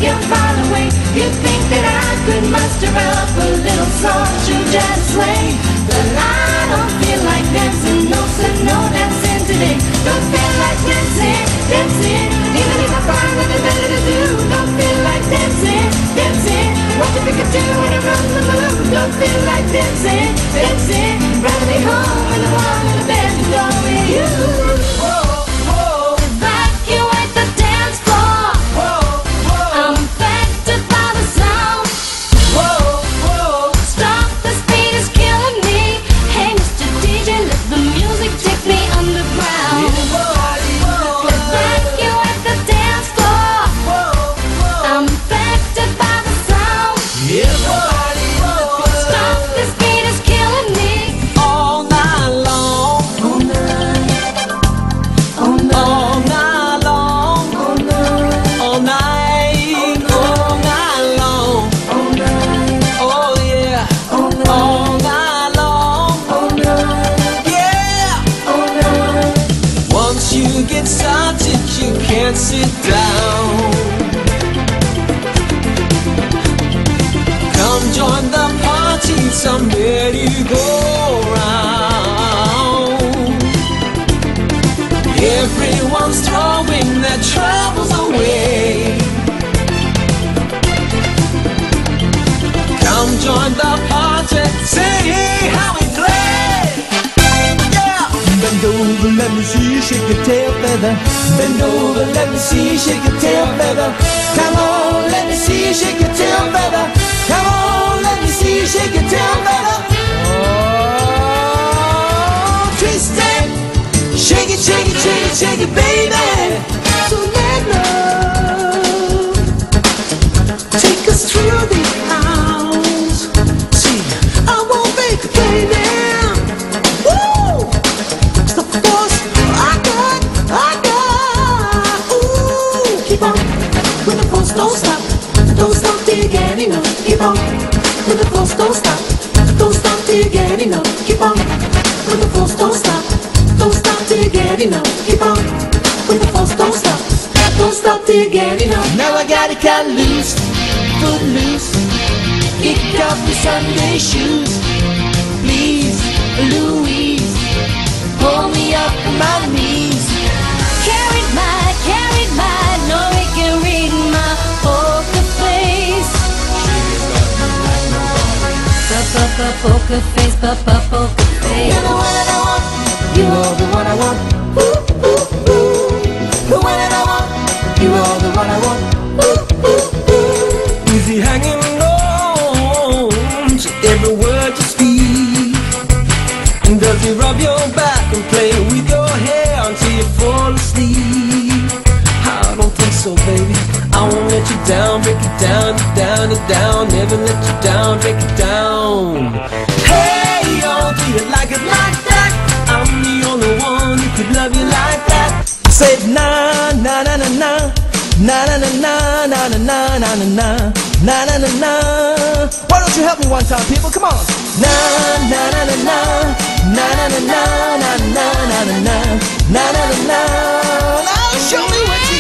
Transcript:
you're far away. You think that I could muster up a little song to just sway, but I don't feel like dancing, no sir, no dancing today. Don't feel like dancing, dancing, even if I find nothing better to do. Don't feel like dancing, dancing, what you think I do when I run the moon? Don't feel like dancing, dancing, rather be home in the warm in the bed and go with you. Evacuate the dance floor. I'm affected by the sound. Stop, the speed is killing me. Hey Mr. DJ, let the music take me underground. Evacuate the dance floor. I'm affected by the sound. Stop, the speed is killing me. All night long, All night, all night, all night long, all night, all night, all night long. all night, Oh yeah, all night, all night long. all night, Yeah. all night. Once you get started, you can't sit down. Come join the party, somewhere to go round. Everyone's throwing their troubles away. Come join the party, see how we play. Yeah. Bend over, let me see you shake your tail feather. Bend over, let me see you shake your tail feather. Come on, let me see you shake your tail feather. Come on, let me see you shake your tail feather. Oh, twist it, shake it, shake it, shake it, shake it, baby. So let love take us through the house. See, I won't make a play now. Woo! It's the force I got. Ooh, keep on when the force don't stop till you get enough. Keep on when the force don't stop till you get enough. Keep on when the force don't stop till you get enough. Keep on when the force don't stop till you get enough. Now I got it cut loose, foot loose. Kick off your Sunday shoes, please, Louise. Hold me up on my knees. Carried my, no we can read my poker face. Poker face, poker face. You're the one that I want, You are the one I want. Ooh, ooh, ooh. the one that I want. You are the one I want. Ooh, ooh, ooh. Is he hanging on to every word you speak? And does he rub your back and play with your hair until you fall asleep? I don't think so, baby. I won't let you down, break it down, down, never let you down, break it down. Hey, yo, do you like it like that? I'm the only one who could love you like that. Say na na na na na. Na na na na na na na na na na na na na. Why don't you help me one time, people? Come on. Na na na na na na na na na na na na na na na na. Now show me what you